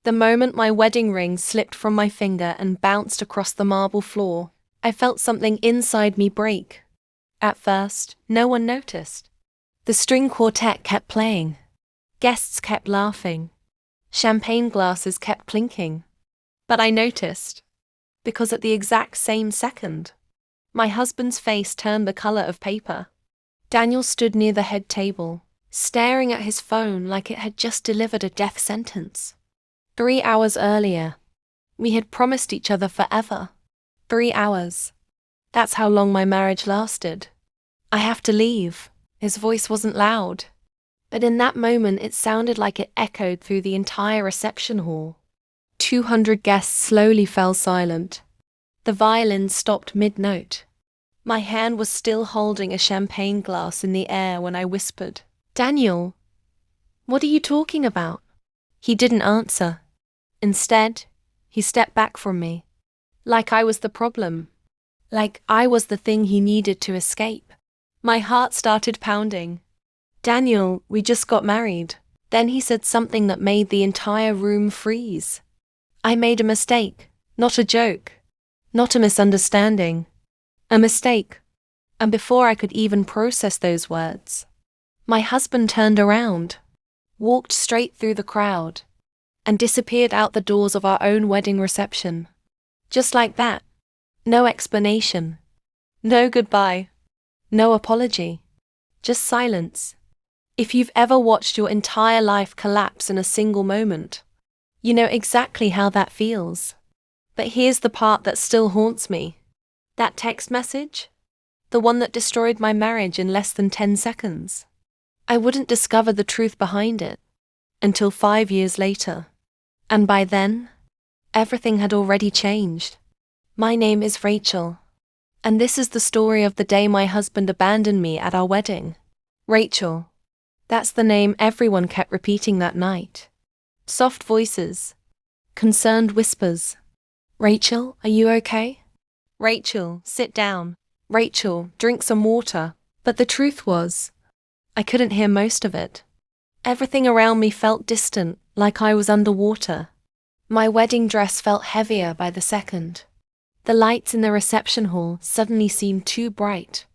The moment my wedding ring slipped from my finger and bounced across the marble floor, I felt something inside me break. At first, no one noticed. The string quartet kept playing. Guests kept laughing. Champagne glasses kept clinking. But I noticed, because at the exact same second, my husband's face turned the color of paper. Daniel stood near the head table, staring at his phone like it had just delivered a death sentence. 3 hours earlier, we had promised each other forever. 3 hours. That's how long my marriage lasted. I have to leave. His voice wasn't loud, but in that moment it sounded like it echoed through the entire reception hall. 200 guests slowly fell silent. The violin stopped mid-note. My hand was still holding a champagne glass in the air when I whispered, "Daniel, what are you talking about?" He didn't answer. Instead, he stepped back from me, like I was the problem, like I was the thing he needed to escape. My heart started pounding. "Daniel, we just got married." Then he said something that made the entire room freeze. "I made a mistake, not a joke, not a misunderstanding. A mistake." And before I could even process those words, my husband turned around, walked straight through the crowd, and disappeared out the doors of our own wedding reception. Just like that. No explanation. No goodbye. No apology. Just silence. If you've ever watched your entire life collapse in a single moment, you know exactly how that feels. But here's the part that still haunts me. That text message? The one that destroyed my marriage in less than 10 seconds. I wouldn't discover the truth behind it until 5 years later. And by then, everything had already changed. My name is Rachel, and this is the story of the day my husband abandoned me at our wedding. Rachel. That's the name everyone kept repeating that night. Soft voices. Concerned whispers. "Rachel, are you okay? Rachel, sit down. Rachel, drink some water." But the truth was, I couldn't hear most of it. Everything around me felt distant, like I was underwater. My wedding dress felt heavier by the second. The lights in the reception hall suddenly seemed too bright.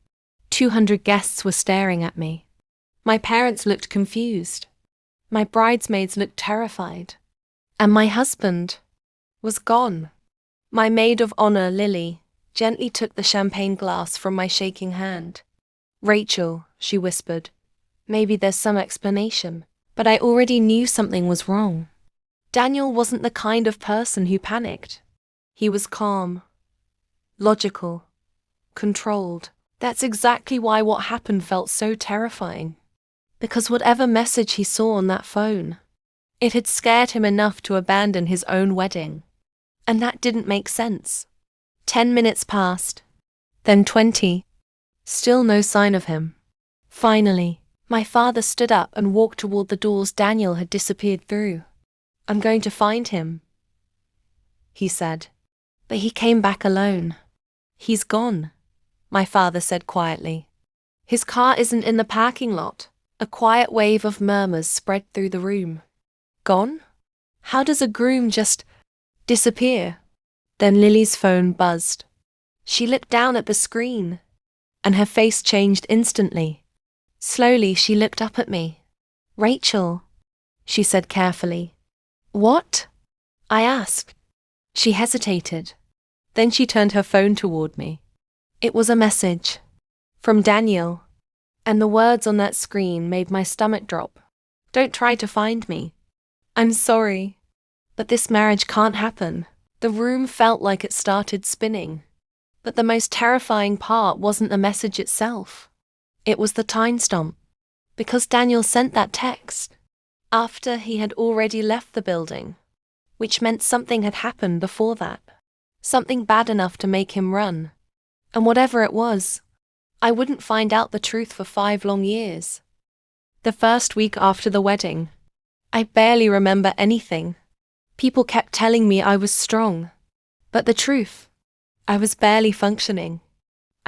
200 guests were staring at me. My parents looked confused. My bridesmaids looked terrified. And my husband was gone. My maid of honor, Lily, gently took the champagne glass from my shaking hand. "Rachel," she whispered, "maybe there's some explanation." But I already knew something was wrong. Daniel wasn't the kind of person who panicked. He was calm, logical, controlled. That's exactly why what happened felt so terrifying. Because whatever message he saw on that phone, it had scared him enough to abandon his own wedding. And that didn't make sense. 10 minutes passed, then 20. Still no sign of him. Finally, my father stood up and walked toward the doors Daniel had disappeared through. "I'm going to find him," he said. But he came back alone. "He's gone," my father said quietly. "His car isn't in the parking lot." A quiet wave of murmurs spread through the room. Gone? How does a groom just disappear? Then Lily's phone buzzed. She looked down at the screen, and her face changed instantly. Slowly, she looked up at me. "Rachel," she said carefully. "What?" I asked. She hesitated. Then she turned her phone toward me. It was a message from Daniel, and the words on that screen made my stomach drop. "Don't try to find me. I'm sorry, but this marriage can't happen." The room felt like it started spinning. But the most terrifying part wasn't the message itself. It was the timestamp. Because Daniel sent that text after he had already left the building, which meant something had happened before that. Something bad enough to make him run. And whatever it was, I wouldn't find out the truth for 5 long years. The first week after the wedding, I barely remember anything. People kept telling me I was strong. But the truth, I was barely functioning.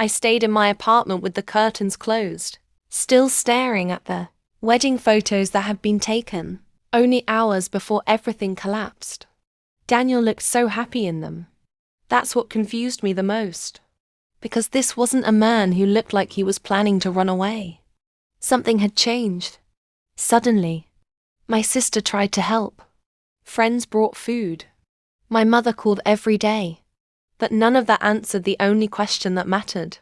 I stayed in my apartment with the curtains closed, still staring at the wedding photos that had been taken. only hours before everything collapsed. Daniel looked so happy in them. That's what confused me the most. Because this wasn't a man who looked like he was planning to run away. Something had changed. Suddenly, my sister tried to help. Friends brought food. My mother called every day. But none of that answered the only question that mattered.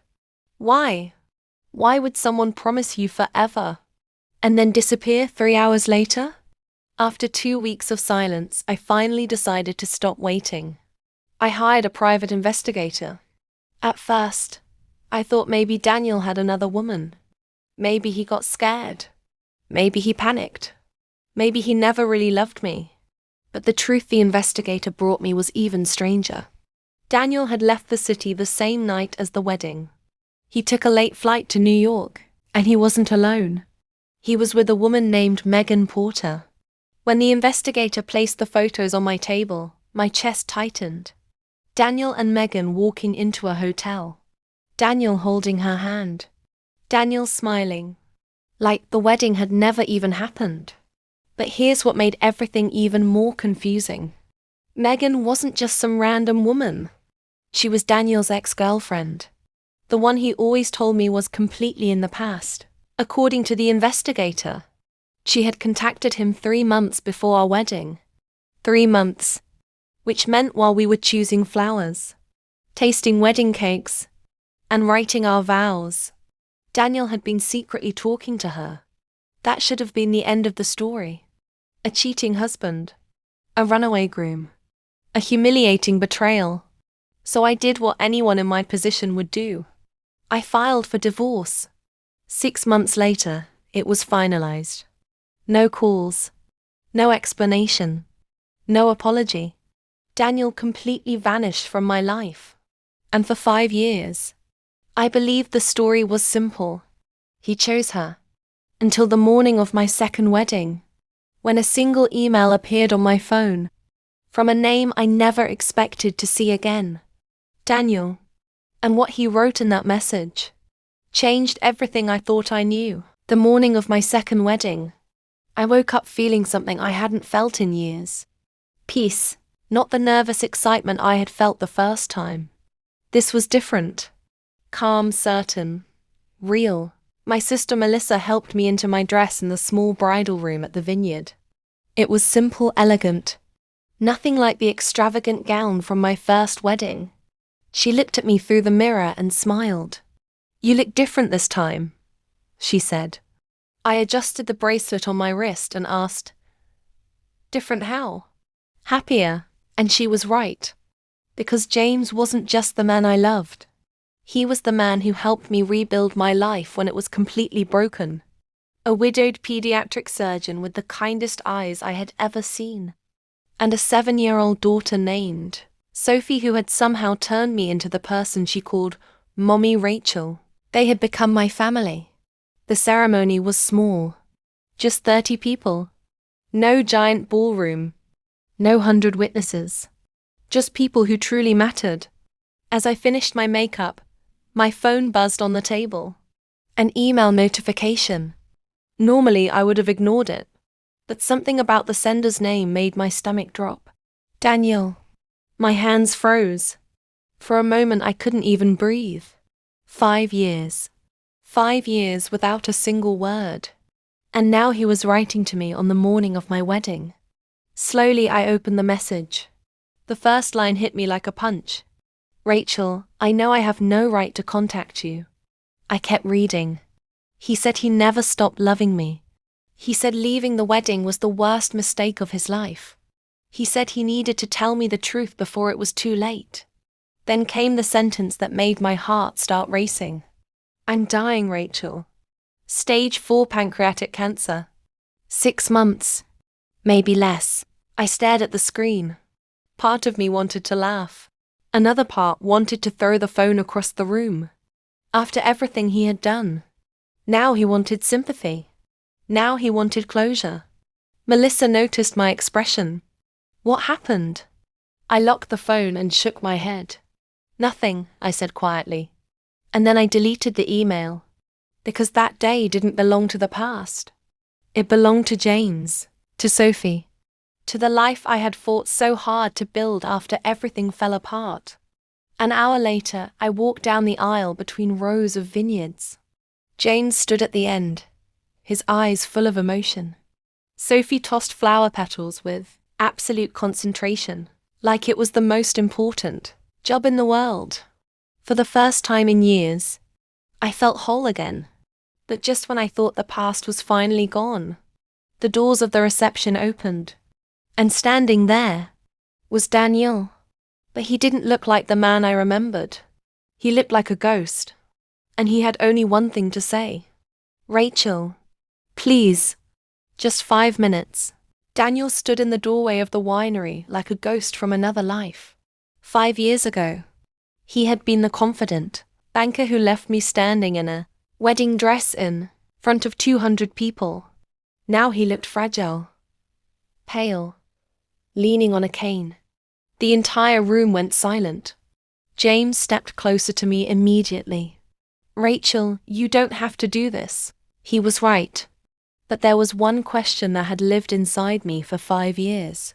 Why? Why would someone promise you forever and then disappear 3 hours later? After 2 weeks of silence, I finally decided to stop waiting. I hired a private investigator. At first, I thought maybe Daniel had another woman. Maybe he got scared. Maybe he panicked. Maybe he never really loved me. But the truth the investigator brought me was even stranger. Daniel had left the city the same night as the wedding. He took a late flight to New York, and he wasn't alone. He was with a woman named Megan Porter. When the investigator placed the photos on my table, my chest tightened. Daniel and Megan walking into a hotel. Daniel holding her hand. Daniel smiling. Like the wedding had never even happened. But here's what made everything even more confusing. Megan wasn't just some random woman. She was Daniel's ex-girlfriend. The one he always told me was completely in the past. According to the investigator, she had contacted him 3 months before our wedding. 3 months. Which meant while we were choosing flowers, tasting wedding cakes, and writing our vows, Daniel had been secretly talking to her. That should have been the end of the story. A cheating husband. A runaway groom. A humiliating betrayal. So I did what anyone in my position would do. I filed for divorce. 6 months later, it was finalized. No calls. No explanation. No apology. Daniel completely vanished from my life. And for 5 years, I believed the story was simple. He chose her. Until the morning of my second wedding, when a single email appeared on my phone, from a name I never expected to see again. Daniel. And what he wrote in that message changed everything I thought I knew. The morning of my second wedding, I woke up feeling something I hadn't felt in years. Peace. Not the nervous excitement I had felt the first time. This was different. Calm, certain. Real. My sister Melissa helped me into my dress in the small bridal room at the Vineyard. It was simple, elegant. Nothing like the extravagant gown from my first wedding. She looked at me through the mirror and smiled. "You look different this time," she said. I adjusted the bracelet on my wrist and asked, "Different how?" "Happier." And she was right. Because James wasn't just the man I loved. He was the man who helped me rebuild my life when it was completely broken. A widowed pediatric surgeon with the kindest eyes I had ever seen. And a 7-year-old daughter named Sophie, who had somehow turned me into the person she called Mommy Rachel. They had become my family. The ceremony was small. Just 30 people. No giant ballroom. No 100 witnesses. Just people who truly mattered. As I finished my makeup, my phone buzzed on the table. An email notification. Normally I would have ignored it, but something about the sender's name made my stomach drop. Daniel. My hands froze. For a moment I couldn't even breathe. 5 years. 5 years without a single word. And now he was writing to me on the morning of my wedding. Slowly I opened the message. The first line hit me like a punch. "Rachel, I know I have no right to contact you." I kept reading. He said he never stopped loving me. He said leaving the wedding was the worst mistake of his life. He said he needed to tell me the truth before it was too late. Then came the sentence that made my heart start racing. "I'm dying, Rachel. Stage 4 pancreatic cancer. 6 months. Maybe less." I stared at the screen. Part of me wanted to laugh. Another part wanted to throw the phone across the room. After everything he had done. Now he wanted sympathy. Now he wanted closure. Melissa noticed my expression. "What happened?" I locked the phone and shook my head. "Nothing," I said quietly. And then I deleted the email. Because that day didn't belong to the past. It belonged to James. To Sophie. To the life I had fought so hard to build after everything fell apart. An hour later, I walked down the aisle between rows of vineyards. James stood at the end, his eyes full of emotion. Sophie tossed flower petals with absolute concentration, like it was the most important job in the world. For the first time in years, I felt whole again. But just when I thought the past was finally gone, the doors of the reception opened, and standing there was Daniel. But he didn't look like the man I remembered. He looked like a ghost, and he had only one thing to say. "Rachel, please, just 5 minutes." Daniel stood in the doorway of the winery like a ghost from another life. 5 years ago, he had been the confident banker who left me standing in a wedding dress in front of 200 people. Now he looked fragile, pale, leaning on a cane. The entire room went silent. James stepped closer to me immediately. "Rachel, you don't have to do this." He was right. But there was one question that had lived inside me for 5 years.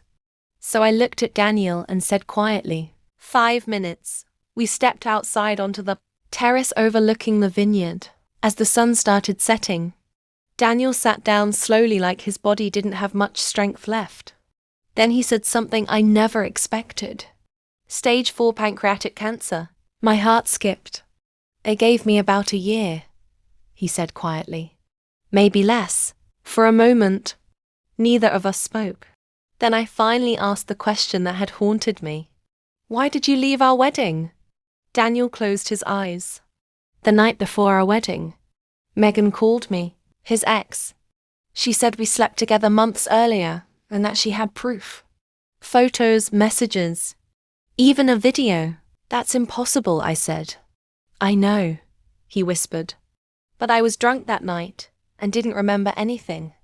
So I looked at Daniel and said quietly, 5 minutes. We stepped outside onto the terrace overlooking the vineyard. As the sun started setting, Daniel sat down slowly like his body didn't have much strength left. Then he said something I never expected. "Stage 4 pancreatic cancer." My heart skipped. "It gave me about a year," he said quietly. "Maybe less." For a moment, neither of us spoke. Then I finally asked the question that had haunted me. "Why did you leave our wedding?" Daniel closed his eyes. "The night before our wedding, Megan called me, his ex. She said we slept together months earlier and that she had proof. Photos, messages, even a video." "That's impossible," I said. "I know," he whispered. "But I was drunk that night and didn't remember anything.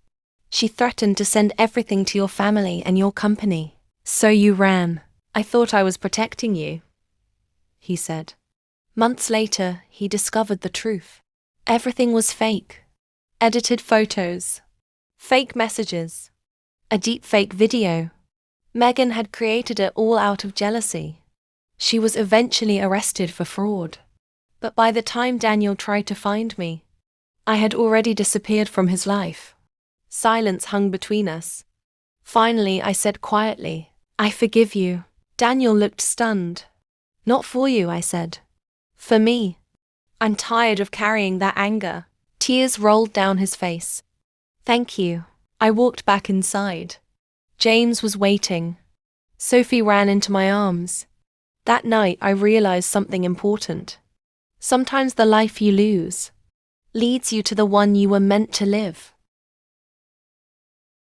She threatened to send everything to your family and your company. So you ran. I thought I was protecting you," he said. Months later, he discovered the truth. Everything was fake. Edited photos, fake messages, a deepfake video. Megan had created it all out of jealousy. She was eventually arrested for fraud. But by the time Daniel tried to find me, I had already disappeared from his life. Silence hung between us. Finally, I said quietly, "I forgive you." Daniel looked stunned. "Not for you," I said. "For me. I'm tired of carrying that anger." Tears rolled down his face. "Thank you." I walked back inside. James was waiting. Sophie ran into my arms. That night, I realized something important. Sometimes the life you lose leads you to the one you were meant to live.